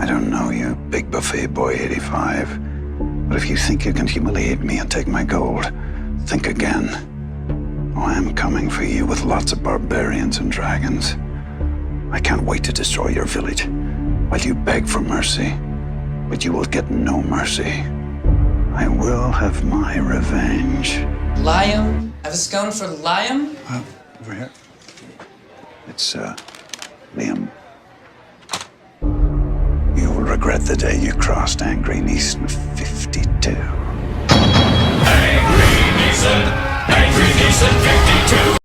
I don't know you, big buffet boy 85. But if you think you can humiliate me and take my gold, think again. Oh, I'm coming for you with lots of barbarians and dragons. I can't wait to destroy your village while you beg for mercy. But you will get no mercy. I will have my revenge. Liam? I have a scone for Liam? Over here. It's, Liam. You will regret the day you crossed Angry Neeson 52. Angry Neeson 52.